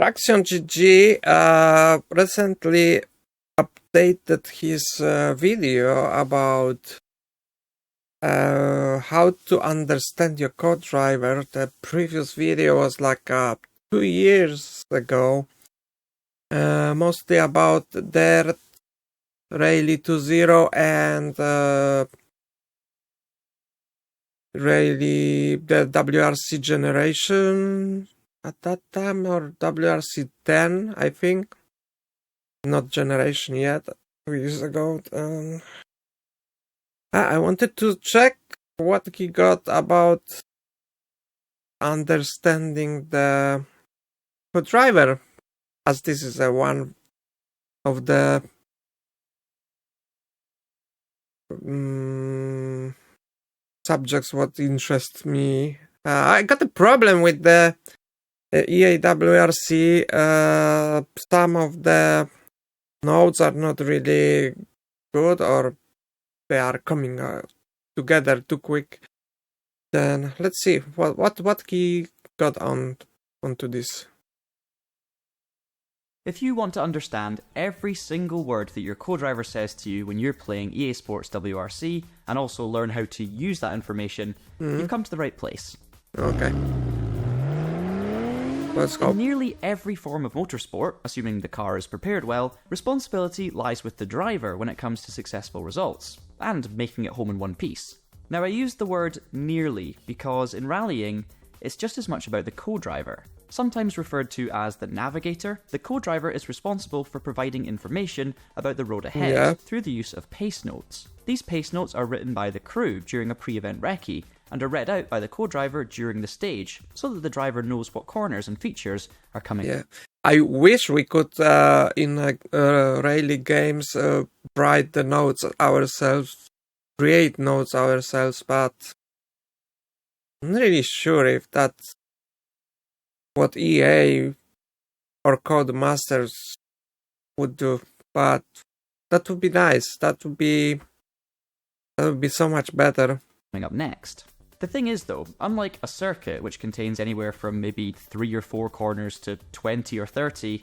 Traction GG recently updated his video about how to understand your co-driver. The previous video was like 2 years ago, mostly about Dirt Rally 2.0 and Rally the WRC generation at that time, or WRC 10, I think. Not generation yet, 2 years ago. I wanted to check what he got about understanding the co-driver, as this is one of the subjects what interests me. I got a problem with the EA WRC. Some of the nodes are not really good, or they are coming together too quick. Then let's see what he got onto this. If you want to understand every single word that your co-driver says to you when you're playing EA Sports WRC, and also learn how to use that information, you've come to the right place. Okay. Let's go. In nearly every form of motorsport, assuming the car is prepared well, responsibility lies with the driver when it comes to successful results, and making it home in one piece. Now, I used the word nearly because in rallying, it's just as much about the co-driver. Sometimes referred to as the navigator, the co-driver is responsible for providing information about the road ahead through the use of pace notes. These pace notes are written by the crew during a pre-event recce and are read out by the co-driver during the stage so that the driver knows what corners and features are coming. Yeah, I wish we could in rally games write the notes ourselves, create notes ourselves, but I'm not really sure if that's what EA or Codemasters would do, but that would be nice. That would be so much better. Coming up next. The thing is though, unlike a circuit which contains anywhere from maybe 3 or 4 corners to 20 or 30,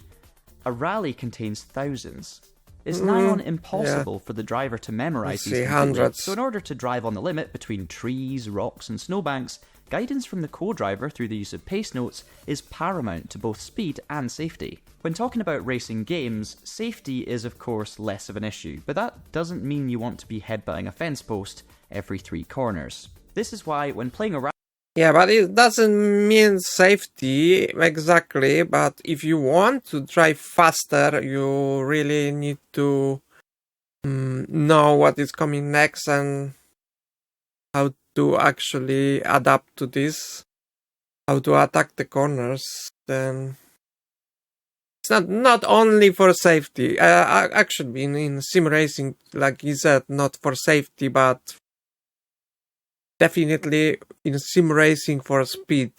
a rally contains thousands. It's nigh on impossible for the driver to memorize these completely. Hundreds. So in order to drive on the limit between trees, rocks and snowbanks, guidance from the co-driver through the use of pace notes is paramount to both speed and safety. When talking about racing games, safety is of course less of an issue, but that doesn't mean you want to be headbutting a fence post every 3 corners. This is why when playing a rally... Yeah, but it doesn't mean safety exactly, but if you want to drive faster, you really need to know what is coming next and how to actually adapt to this, how to attack the corners. Then it's not only for safety. Actually, in sim racing, like you said, not for safety, but definitely in sim racing for speed.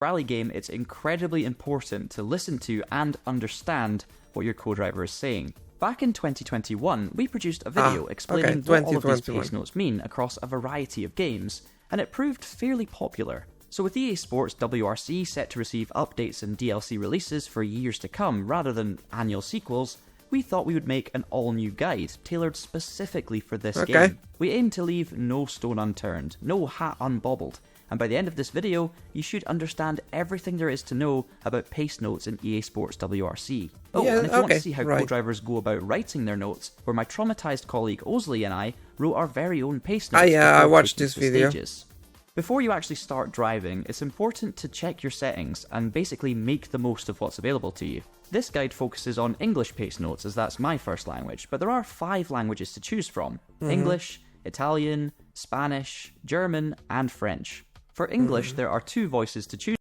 Rally game, it's incredibly important to listen to and understand what your co-driver is saying. Back in 2021, we produced a video explaining what all of these pace notes mean across a variety of games, and it proved fairly popular. So with EA Sports WRC set to receive updates and DLC releases for years to come rather than annual sequels, we thought we would make an all-new guide tailored specifically for this game. We aim to leave no stone unturned, no hat unbobbled, and by the end of this video, you should understand everything there is to know about pace notes in EA Sports WRC. And if you want to see how co-drivers go about writing their notes, where my traumatized colleague Ozley and I wrote our very own pace notes. I watched this video. Stages. Before you actually start driving, it's important to check your settings and basically make the most of what's available to you. This guide focuses on English pace notes as that's my first language, but there are 5 languages to choose from: English, Italian, Spanish, German and French. For English, there are 2 voices to choose.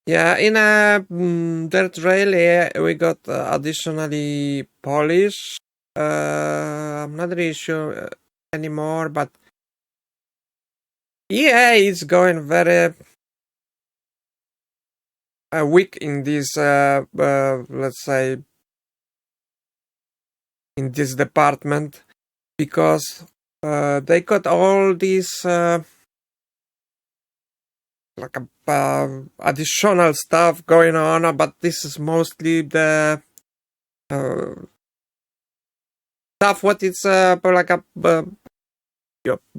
Yeah, in Dirt Rally we got additionally Polish. I'm not really sure anymore, but EA is going very weak in this, let's say, in this department, because they got all these like additional stuff going on, but this is mostly the stuff what it's like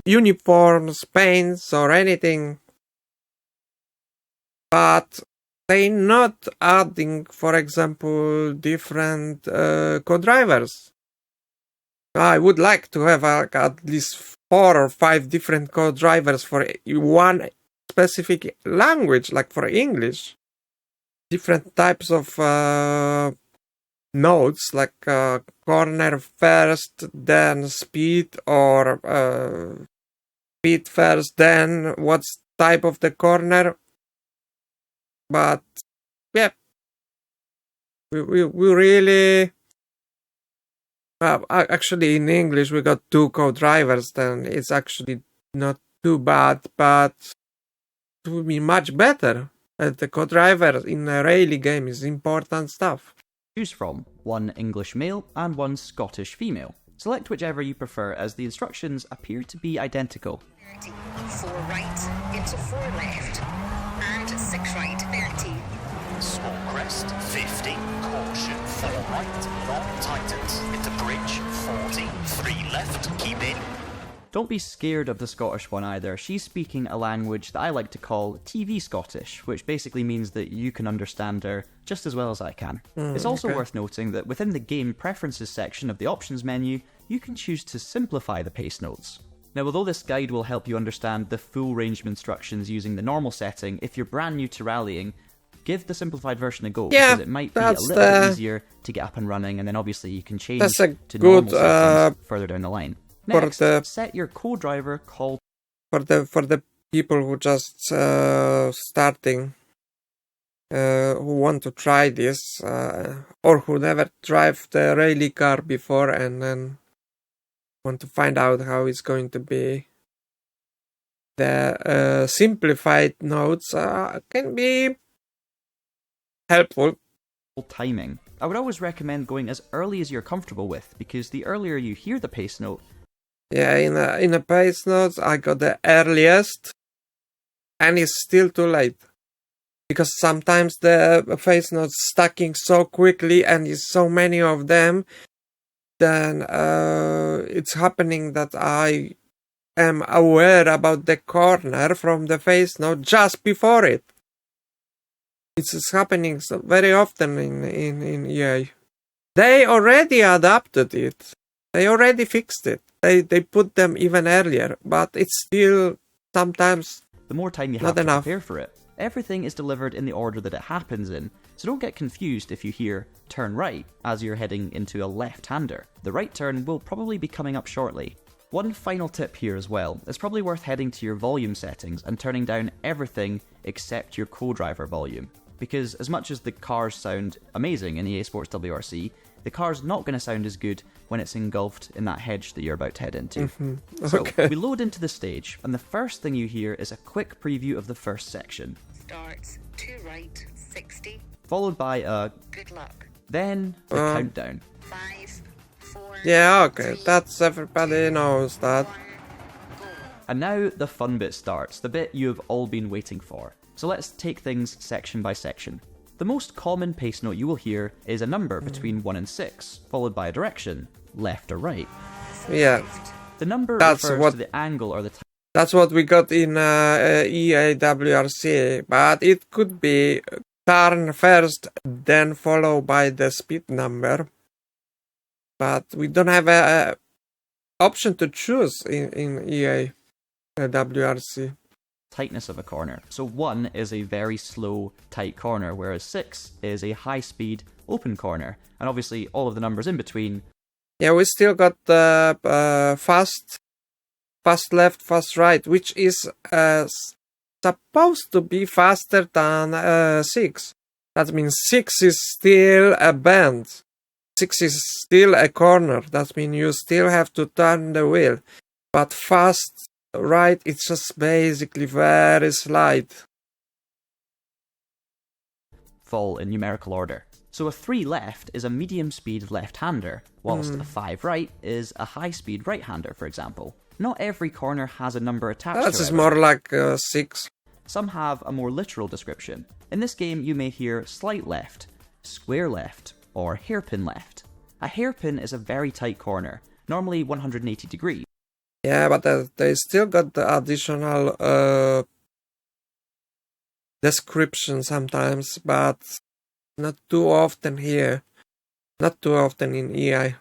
uniforms, paints, or anything. But they not adding, for example, different co-drivers. I would like to have at least 4 or 5 different co-drivers for one specific language, like for English. Different types of nodes, like corner first, then speed, or speed first, then what's type of the corner. But yeah, we really actually in English we got 2 co-drivers. Then it's actually not too bad, but it would be much better. The co-driver in a rally game is important stuff. Choose from 1 English male and 1 Scottish female. Select whichever you prefer, as the instructions appear to be identical. 4 right into 4 left. And 6 right, 30. Small crest, 50. Caution, 4 right, long tightens. Into bridge, 40. 3 left, keep in. Don't be scared of the Scottish one either. She's speaking a language that I like to call TV Scottish, which basically means that you can understand her just as well as I can. It's also worth noting that within the game preferences section of the options menu, you can choose to simplify the pace notes. Now, although this guide will help you understand the full range of instructions using the normal setting, if you're brand new to rallying, give the simplified version a go, because it might be a little bit easier to get up and running, and then obviously you can change to normal settings further down the line. Next, set your co-driver called for the people who just starting, who want to try this, or who never drive the rally car before and then want to find out how it's going to be. The simplified notes can be helpful. timing. I would always recommend going as early as you're comfortable with, because the earlier you hear the pace note. Yeah, in a pace notes I got the earliest, and it's still too late. Because sometimes the pace notes stacking so quickly and is so many of them, then it's happening that I am aware about the corner from the face note just before it. It's happening so very often in EA. They already adapted it. They already fixed it. They put them even earlier, but it's still sometimes the more time you have to prepare for it. Everything is delivered in the order that it happens in, so don't get confused if you hear turn right as you're heading into a left-hander. The right turn will probably be coming up shortly. One final tip here as well, it's probably worth heading to your volume settings and turning down everything except your co-driver volume. Because as much as the cars sound amazing in EA Sports WRC, the car's not going to sound as good when it's engulfed in that hedge that you're about to head into. Okay. So we load into the stage, and the first thing you hear is a quick preview of the first section. Starts 2 right, 60. Followed by a good luck. Then the countdown. 5, 4. Yeah, okay, that's everybody knows that. And now the fun bit starts, the bit you have all been waiting for. So let's take things section by section. The most common pace note you will hear is a number between 1 and 6, followed by a direction, left or right. Yeah. The number That's refers to the angle or the time. That's what we got in EA WRC, but it could be turn first, then followed by the speed number. But we don't have a option to choose in EA WRC. Tightness of a corner. So 1 is a very slow, tight corner, whereas 6 is a high-speed, open corner. And obviously all of the numbers in between. Yeah, we still got the fast left, fast right, which is supposed to be faster than 6. That means 6 is still a bend. 6 is still a corner. That means you still have to turn the wheel. But fast right, it's just basically very slight. Fall in numerical order. So a 3 left is a medium-speed left-hander, whilst a 5 right is a high-speed right-hander, for example. Not every corner has a number attached to it. That's more like 6. Some have a more literal description. In this game, you may hear slight left, square left, or hairpin left. A hairpin is a very tight corner, normally 180 degrees. Yeah, but they still got the additional description sometimes, but not too often here. Not too often in EI.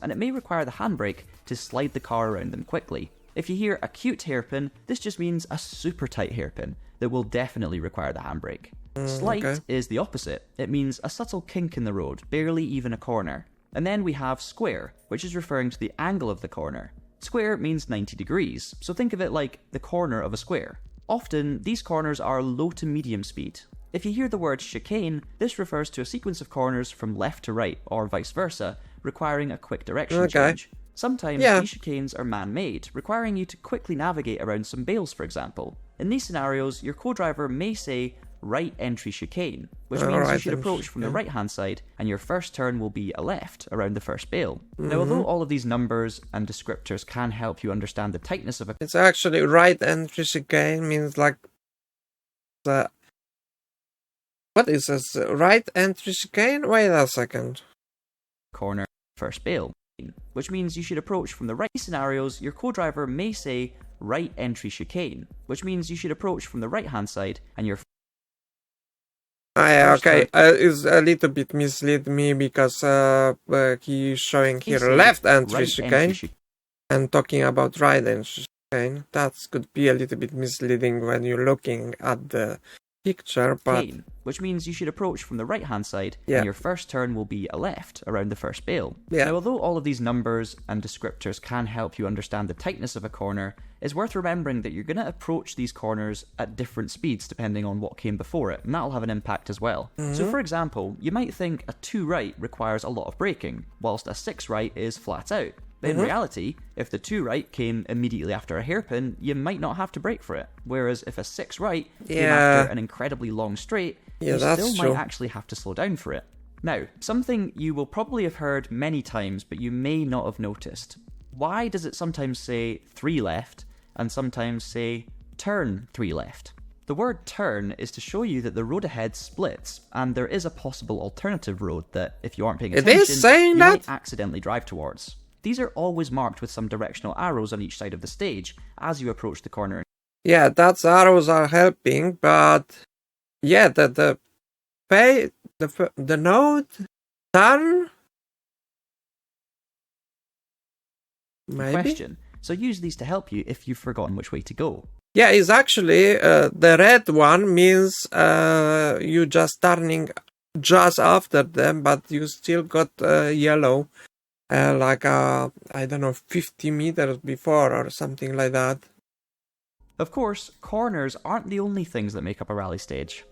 And it may require the handbrake to slide the car around them quickly. If you hear acute hairpin, this just means a super tight hairpin that will definitely require the handbrake. Slight is the opposite. It means a subtle kink in the road, barely even a corner. And then we have square, which is referring to the angle of the corner. Square means 90 degrees, so think of it like the corner of a square. Often, these corners are low to medium speed. If you hear the word chicane, this refers to a sequence of corners from left to right, or vice versa, requiring a quick direction change. Sometimes these chicanes are man-made, requiring you to quickly navigate around some bales, for example. In these scenarios, your co-driver may say right entry chicane, which means you should approach from the right-hand side, and your first turn will be a left around the first bale. Now, although all of these numbers and descriptors can help you understand the tightness of a... It's actually right entry chicane means like... what is this? Right entry chicane? Wait a second. Corner, first bale, which means you should approach from the right. Scenarios, your co-driver may say right entry chicane, which means you should approach from the right-hand side, and your... it's a little bit mislead me because he's showing here left entry chicane and talking about right entry chicane. That could be a little bit misleading when you're looking at the picture, but... which means you should approach from the right-hand side, and your first turn will be a left around the first bale. Now, although all of these numbers and descriptors can help you understand the tightness of a corner, it's worth remembering that you're going to approach these corners at different speeds depending on what came before it, and that'll have an impact as well. So, for example, you might think a 2 right requires a lot of braking, whilst a 6 right is flat out. But in reality, if the 2 right came immediately after a hairpin, you might not have to brake for it. Whereas if a 6 right came after an incredibly long straight, you still might actually have to slow down for it. Now, something you will probably have heard many times, but you may not have noticed. Why does it sometimes say 3 left, and sometimes say turn 3 left? The word turn is to show you that the road ahead splits, and there is a possible alternative road that, if you aren't paying attention, you might accidentally drive towards. These are always marked with some directional arrows on each side of the stage as you approach the corner. Yeah, that's arrows are helping, but yeah, the node turn. Maybe. Question. So use these to help you if you've forgotten which way to go. Yeah, it's actually the red one means you just turning just after them, but you still got yellow. I don't know, 50 meters before or something like that. Of course, corners aren't the only things that make up a rally stage.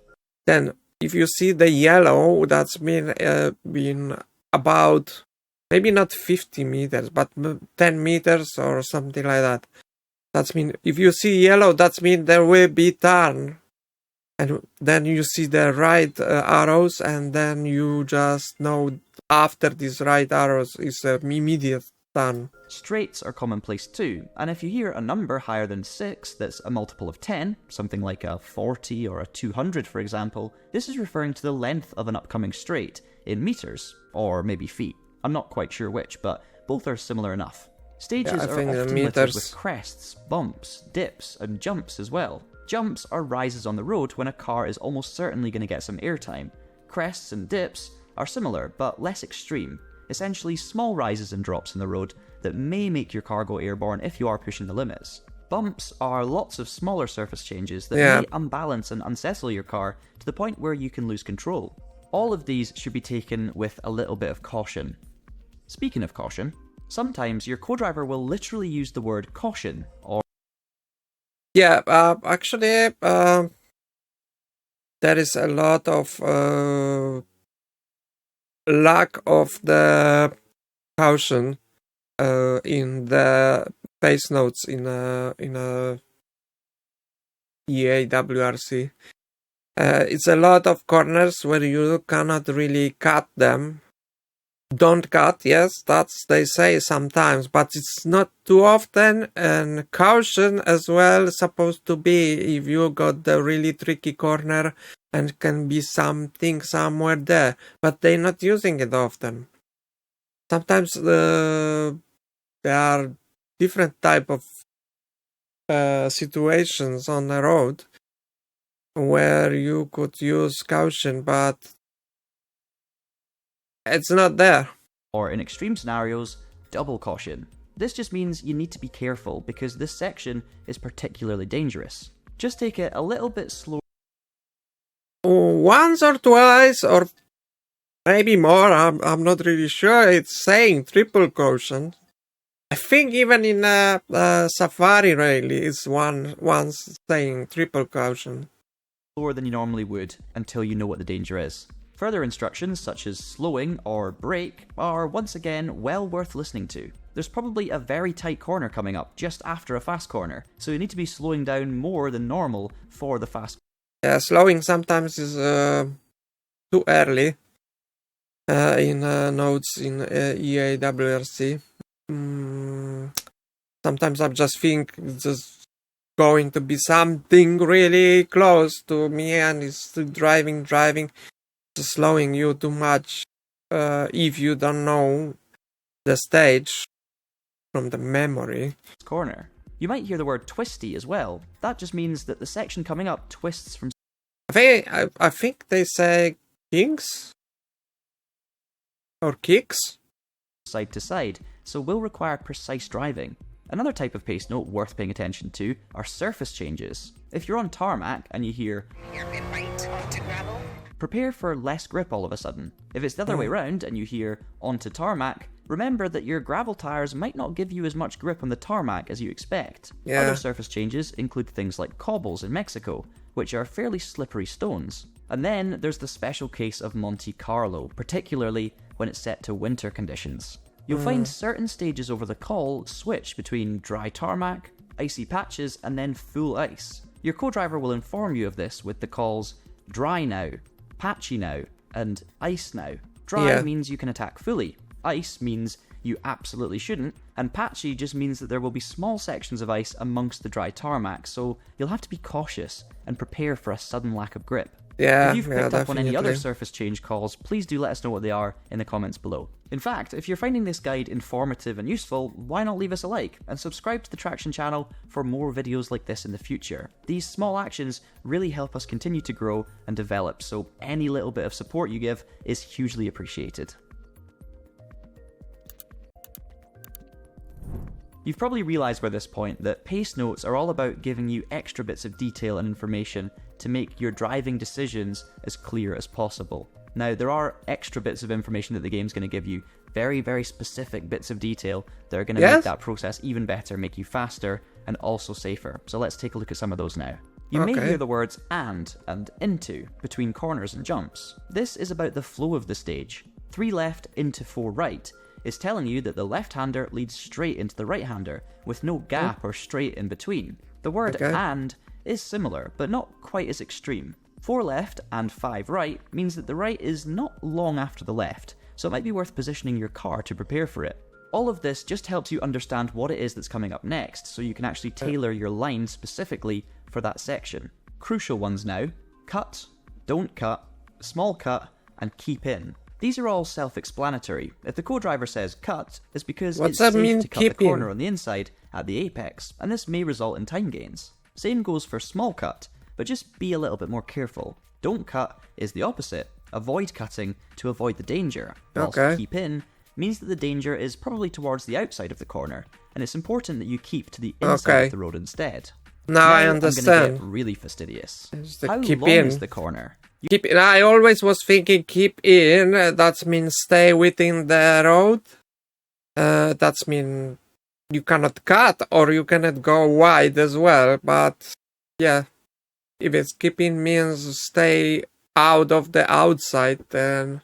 Then, if you see the yellow, that's been about, maybe not 50 meters, but 10 meters or something like that. That's mean, if you see yellow, that's mean there will be turn. And then you see the right arrows, and then you just know after these right arrows is immediate turn. Straights are commonplace too, and if you hear a number higher than 6 that's a multiple of 10, something like a 40 or a 200 for example, this is referring to the length of an upcoming straight in meters, or maybe feet. I'm not quite sure which, but both are similar enough. Stages are often littered with crests, bumps, dips, and jumps as well. Jumps are rises on the road when a car is almost certainly going to get some airtime. Crests and dips are similar, but less extreme. Essentially small rises and drops in the road that may make your car go airborne if you are pushing the limits. Bumps are lots of smaller surface changes that may unbalance and unsettle your car to the point where you can lose control. All of these should be taken with a little bit of caution. Speaking of caution, sometimes your co-driver will literally use the word caution or... Yeah, actually, there is a lot of lack of the caution in the base notes in a EA WRC. It's a lot of corners where you cannot really cut them, Don't cut, yes, that's they say sometimes, but it's not too often. And caution as well supposed to be if you got the really tricky corner and can be something somewhere there, but they're not using it often. Sometimes there are different type of situations on the road where you could use caution, but it's not there. Or in extreme scenarios, double caution. This just means you need to be careful because this section is particularly dangerous. Just take it a little bit slower. Once or twice, or maybe more, I'm not really sure. It's saying triple caution. I think even in Safari Rally is once saying triple caution. Slower than you normally would until you know what the danger is. Further instructions such as slowing or brake are once again well worth listening to. There's probably a very tight corner coming up just after a fast corner, so you need to be slowing down more than normal for the fast. Yeah, slowing sometimes is too early in nodes in EA WRC. Sometimes I just think it's just going to be something really close to me and it's still driving, slowing you too much if you don't know the stage from the memory. Corner. You might hear the word twisty as well. That just means that the section coming up twists from. I think they say kinks or kicks Side to side, so will require precise driving. Another type of pace note worth paying attention to are surface changes. If you're on tarmac and you hear Hairpin right onto gravel. prepare for less grip all of a sudden. If it's the other way round and you hear onto tarmac, remember that your gravel tires might not give you as much grip on the tarmac as you expect. Yeah. Other surface changes include things like cobbles in Mexico, which are fairly slippery stones. And then there's the special case of Monte Carlo, particularly when it's set to winter conditions. You'll find certain stages over the col switch between dry tarmac, icy patches, and then full ice. Your co-driver will inform you of this with the calls dry now, patchy now, and ice now. Dry means you can attack fully, ice means you absolutely shouldn't, and patchy just means that there will be small sections of ice amongst the dry tarmac, so you'll have to be cautious and prepare for a sudden lack of grip. Yeah, if you've picked up on any other definitely. surface change calls, please do let us know what they are in the comments below. In fact, if you're finding this guide informative and useful, why not leave us a like and subscribe to the Traction channel for more videos like this in the future. These small actions really help us continue to grow and develop, so any little bit of support you give is hugely appreciated. You've probably realised by this point that pace notes are all about giving you extra bits of detail and information to make your driving decisions as clear as possible. Now, there are extra bits of information that the game's going to give you, very, very specific bits of detail that are going to make that process even better, make you faster, and also safer. So let's take a look at some of those now. You may hear the words and into between corners and jumps. This is about the flow of the stage. 3 left into 4 right is telling you that the left-hander leads straight into the right-hander, with no gap or straight in between. The word and is similar, but not quite as extreme. 4 left and 5 right means that the right is not long after the left, so it might be worth positioning your car to prepare for it. All of this just helps you understand what it is that's coming up next, so you can actually tailor your line specifically for that section. Crucial ones now: cut, don't cut, small cut, and keep in. These are all self-explanatory. If the co-driver says cut, it's because it's safe to cut the corner on the inside at the apex, and this may result in time gains. Same goes for small cut, but just be a little bit more careful. Don't cut is the opposite. Avoid cutting to avoid the danger, whilst keep in means that the danger is probably towards the outside of the corner, and it's important that you keep to the inside of the road instead. Now I understand. I'm going to get really fastidious. How long is the corner? I always was thinking keep in, that means stay within the road. That means you cannot cut or you cannot go wide as well. But yeah, if it's keep in means stay out of the outside, then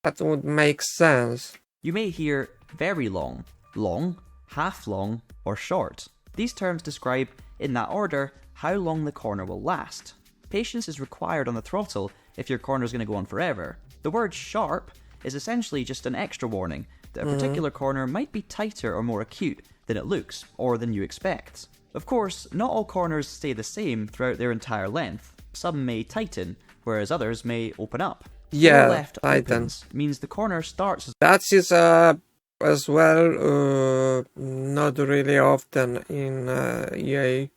that would make sense. You may hear very long, long, half long, or short. These terms describe, in that order, how long the corner will last. Patience is required on the throttle if your corner is going to go on forever. The word sharp is essentially just an extra warning that a particular corner might be tighter or more acute than it looks, or than you expect. Of course, not all corners stay the same throughout their entire length. Some may tighten, whereas others may open up. Yeah, left opens means the corner starts as that is as well not really often in EA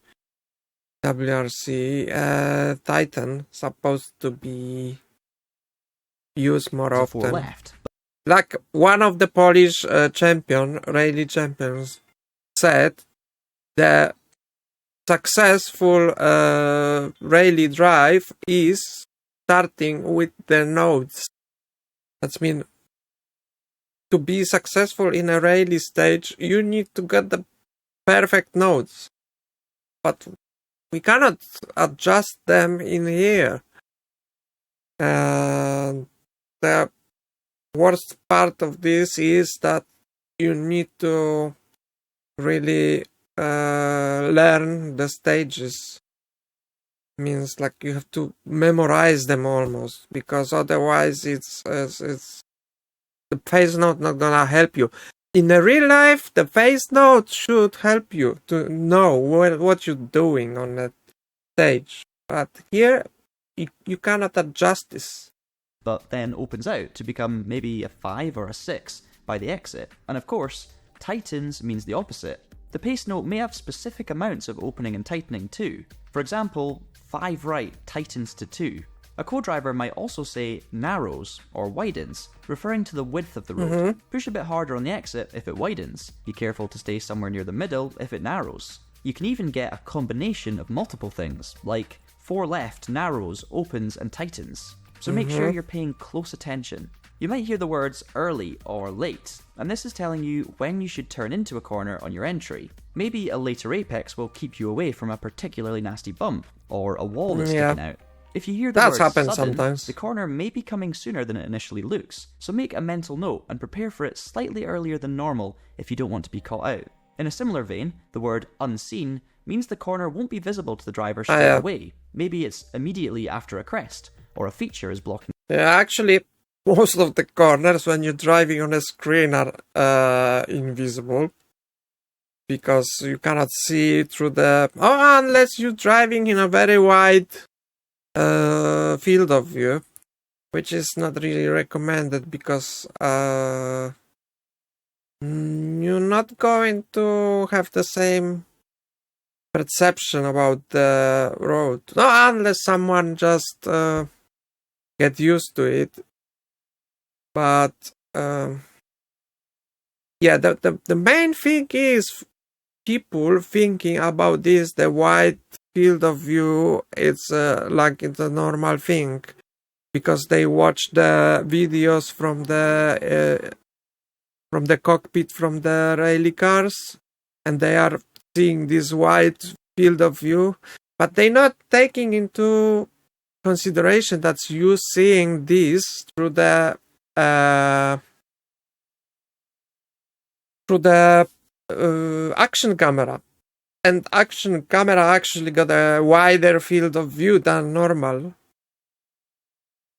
WRC. Titan supposed to be used more often. left. Like one of the Polish rally champions said, the successful rally drive is starting with the nodes. That means to be successful in a rally stage, you need to get the perfect nodes. But we cannot adjust them in here. And the worst part of this is that you need to really learn the stages. Means like you have to memorize them almost, because otherwise it's the face note not gonna help you. In the real life, the face note should help you to know what you're doing on that stage. But here, you cannot adjust this. But then opens out to become maybe a 5 or a 6 by the exit. And of course, tightens means the opposite. The pace note may have specific amounts of opening and tightening too. For example, 5 right tightens to 2. A co-driver might also say narrows or widens, referring to the width of the road. Push a bit harder on the exit if it widens. Be careful to stay somewhere near the middle if it narrows. You can even get a combination of multiple things, like 4 left narrows, opens and tightens. So make sure you're paying close attention. You might hear the words early or late, and this is telling you when you should turn into a corner on your entry. Maybe a later apex will keep you away from a particularly nasty bump, or a wall that's sticking out. If you hear the word sudden, sometimes. The corner may be coming sooner than it initially looks, so make a mental note and prepare for it slightly earlier than normal if you don't want to be caught out. In a similar vein, the word unseen means the corner won't be visible to the driver straight away. Maybe it's immediately after a crest, or a feature is blocking. Yeah, actually, most of the corners when you're driving on a screen are invisible, because you cannot see through the... unless you're driving in a very wide field of view, which is not really recommended, because you're not going to have the same perception about the road. No, unless someone just get used to it. But the main thing is people thinking about this, the wide field of view, it's like it's a normal thing, because they watch the videos from the cockpit from the rally cars, and they are seeing this wide field of view, but they're not taking into consideration that you seeing this through the action camera. And action camera actually got a wider field of view than normal.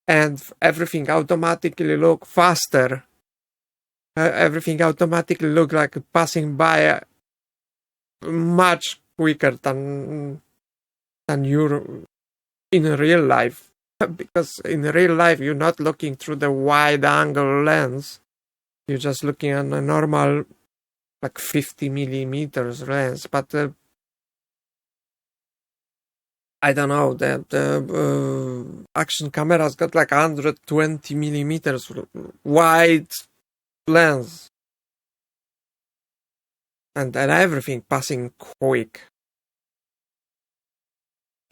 And everything automatically look faster. Everything automatically look like passing by much quicker than you're in real life. Because in real life, you're not looking through the wide angle lens. You're just looking at a normal, like 50 millimeters lens. But I don't know, the action cameras got like 120 millimeters wide lens. And everything passing quick.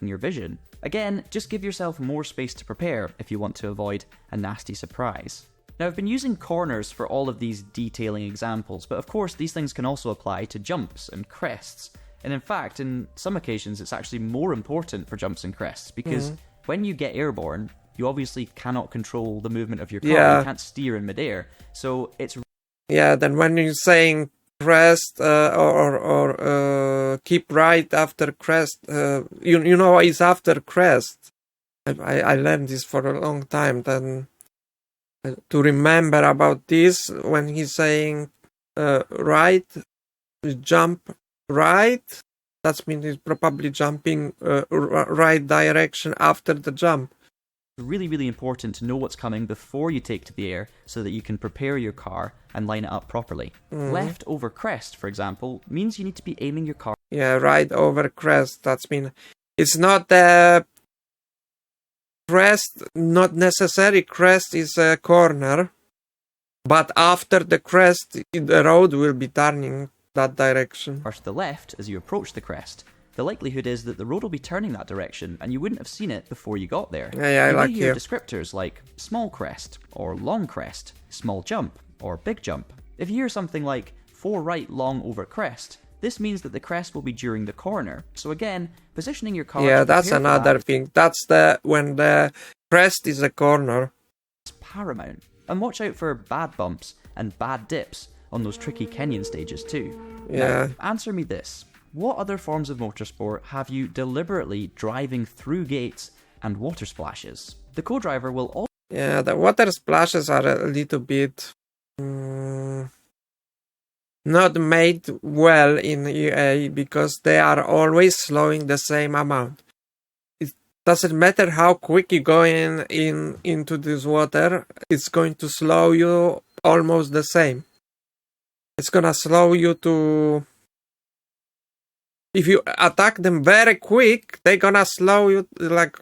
In your vision. Again, just give yourself more space to prepare if you want to avoid a nasty surprise. Now, I've been using corners for all of these detailing examples, but of course these things can also apply to jumps and crests. And in fact, in some occasions it's actually more important for jumps and crests, because when you get airborne, you obviously cannot control the movement of your car. You can't steer in midair. So it's... Yeah, then when you're saying crest or keep right after crest, you know it's after crest. I learned this for a long time. Then to remember about this when he's saying right, jump right. That means he's probably jumping right direction after the jump. It's really, really important to know what's coming before you take to the air so that you can prepare your car and line it up properly. Left over crest, for example, means you need to be aiming your car. Yeah, right over crest. That's mean it's not the crest, not necessary crest is a corner, but after the crest, the road will be turning that direction. To the left as you approach the crest. The likelihood is that the road will be turning that direction and you wouldn't have seen it before you got there. Yeah, you like may hear here. descriptors like small crest, or long crest, small jump, or big jump. If you hear something like 4 right long over crest, this means that the crest will be during the corner. So again, positioning your car... Yeah, that's another thing. That's when the crest is a corner. It's paramount. And watch out for bad bumps and bad dips on those tricky Kenyan stages too. Yeah. Now, answer me this. What other forms of motorsport have you deliberately driving through gates and water splashes? The co-driver will also... Yeah, the water splashes are a little bit not made well in EA because they are always slowing the same amount. It doesn't matter how quick you go into this water, it's going to slow you almost the same. It's gonna slow you to... If you attack them very quick, they're gonna slow you, like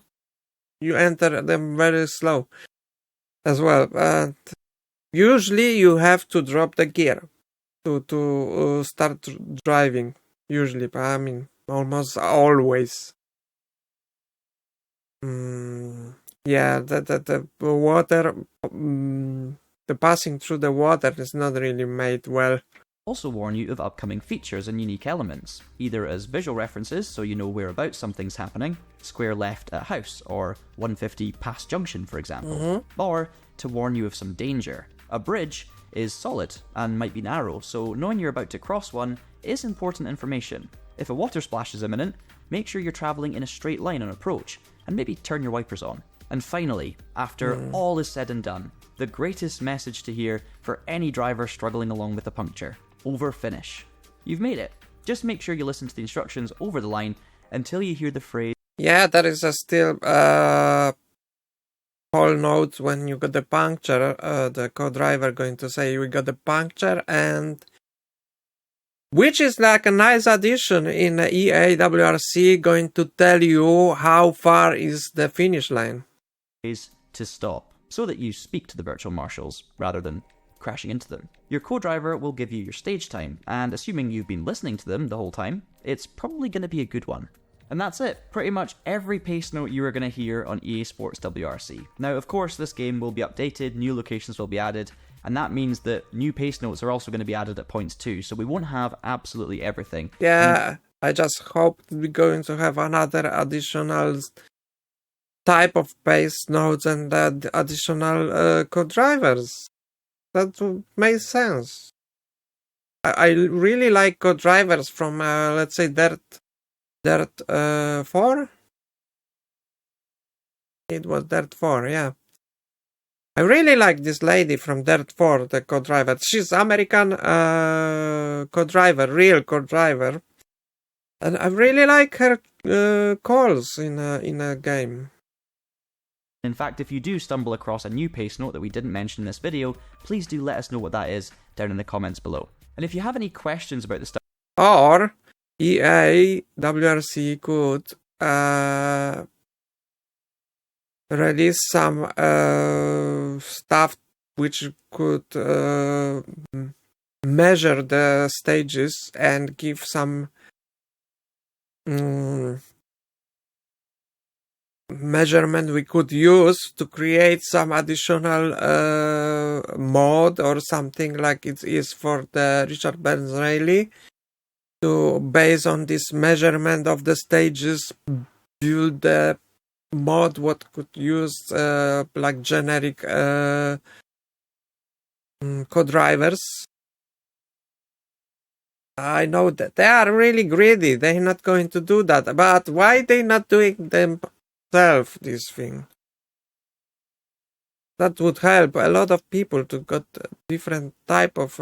you enter them very slow as well. But usually you have to drop the gear to start driving. Usually, but I mean almost always. Yeah, the water, the passing through the water is not really made well. Also warn you of upcoming features and unique elements, either as visual references so you know whereabouts something's happening, square left at house, or 150 past junction for example, or to warn you of some danger. A bridge is solid and might be narrow, so knowing you're about to cross one is important information. If a water splash is imminent, make sure you're travelling in a straight line on approach, and maybe turn your wipers on. And finally, after all is said and done, the greatest message to hear for any driver struggling along with a puncture. Over finish. You've made it. Just make sure you listen to the instructions over the line until you hear the phrase. Yeah, there is a still whole note when you got the puncture, the co-driver going to say we got the puncture, and which is like a nice addition in EA WRC, going to tell you how far is the finish line. To stop, so that you speak to the virtual marshals rather than crashing into them. Your co-driver will give you your stage time, and assuming you've been listening to them the whole time, it's probably going to be a good one. And that's it. Pretty much every pace note you are going to hear on EA Sports WRC. Now, of course, this game will be updated, new locations will be added, and that means that new pace notes are also going to be added at points too, so we won't have absolutely everything. Yeah, I just hope we're going to have another additional type of pace notes and additional co-drivers. That would make sense. I really like co-drivers from, let's say, Dirt 4? It was Dirt 4, yeah. I really like this lady from Dirt 4, the co-driver. She's American co-driver, real co-driver. And I really like her calls in a game. In fact, if you do stumble across a new pace note that we didn't mention in this video, please do let us know what that is down in the comments below. And if you have any questions about the stuff, or EA WRC could release some stuff which could measure the stages and give some measurement we could use to create some additional mod or something like it is for the Richard Burns Rally, to based on this measurement of the stages build the mod what could use like generic co-drivers. I know that they are really greedy, they're not going to do that, but why they not doing themselves this thing? that would help a lot of people to get different type of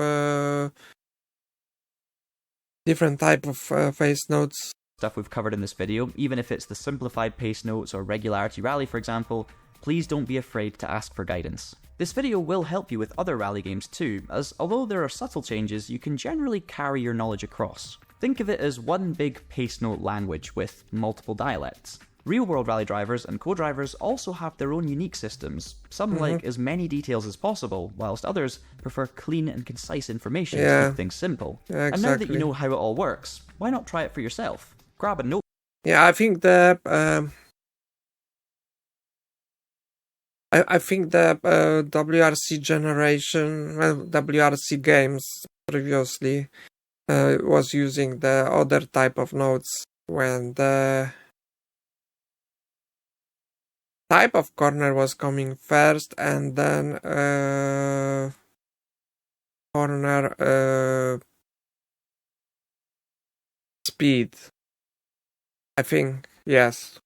face notes. Stuff we've covered in this video, even if it's the simplified pace notes or regularity rally, for example, please don't be afraid to ask for guidance. This video will help you with other rally games too, as although there are subtle changes, you can generally carry your knowledge across. Think of it as one big pace note language with multiple dialects. Real-world rally drivers and co-drivers also have their own unique systems. Some like as many details as possible, whilst others prefer clean and concise information to keep things simple. Yeah, exactly. And now that you know how it all works, why not try it for yourself? Grab a note. Yeah, I think the WRC generation, WRC games previously was using the other type of notes when the type of corner was coming first, and then corner speed. I think, yes.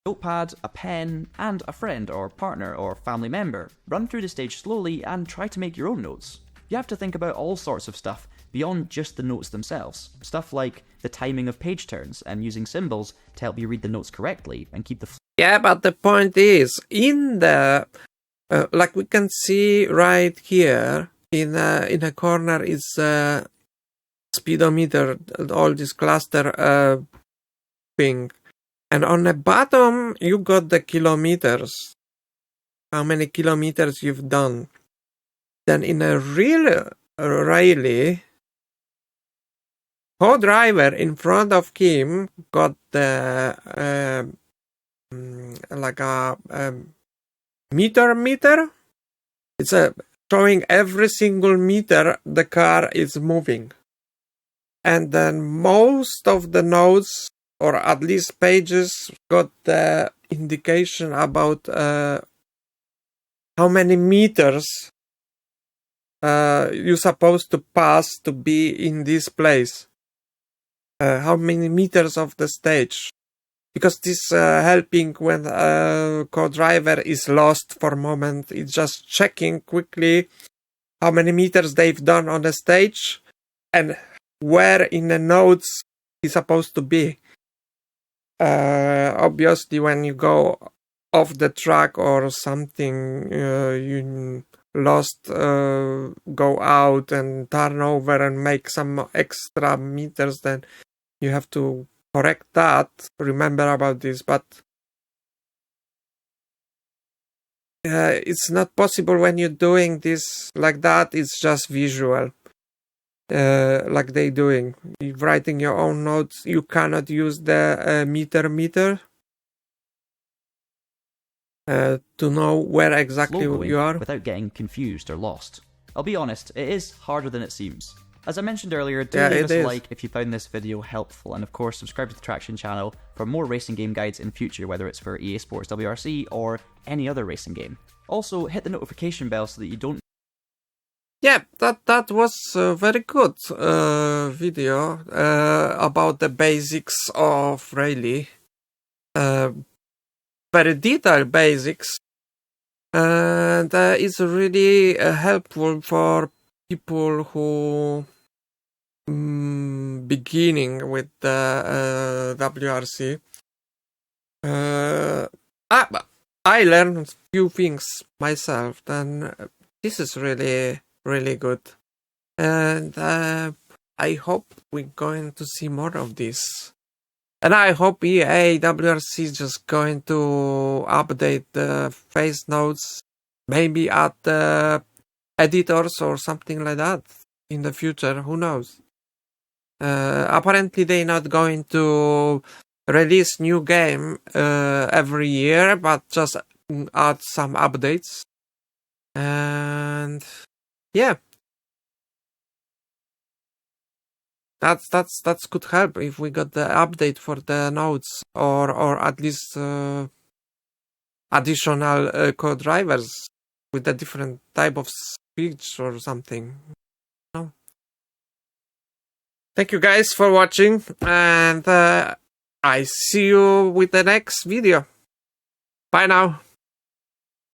Notepad, a pen, and a friend or partner or family member. Run through the stage slowly and try to make your own notes. You have to think about all sorts of stuff beyond just the notes themselves. Stuff like the timing of page turns and using symbols to help you read the notes correctly and keep the Yeah, but the point is, in the like we can see right here in a corner is speedometer, all this cluster thing, and on the bottom you got the kilometers, how many kilometers you've done. Then in a real rally, co-driver in front of him got the like a meter. It's showing every single meter the car is moving, and then most of the notes, or at least pages, got the indication about how many meters you're supposed to pass to be in this place, how many meters of the stage. Because this helping when a co-driver is lost for a moment, it's just checking quickly how many meters they've done on the stage and where in the notes he's supposed to be. Obviously, when you go off the track or something, you lost, go out and turn over and make some extra meters, then you have to correct that, remember about this, but it's not possible when you're doing this like that. It's just visual, like they doing. You're writing your own notes. You cannot use the meter to know where exactly you are without getting confused or lost. I'll be honest, it is harder than it seems. As I mentioned earlier, do leave us a like if you found this video helpful, and of course subscribe to the Traction channel for more racing game guides in future, whether it's for EA Sports WRC or any other racing game. Also, hit the notification bell so that you don't... Yeah, that was a very good video about the basics of rally. Very detailed basics, and it's really helpful for people who beginning with the WRC. I learned a few things myself, and this is really, really good. And I hope we're going to see more of this. And I hope EA WRC is just going to update the face notes, maybe add editors or something like that in the future. Who knows? Apparently they're not going to release new game every year, but just add some updates. And yeah, that's could help if we got the update for the notes, or at least additional co-drivers with a different type of speech or something. No. Thank you guys for watching, and I see you with the next video. Bye now.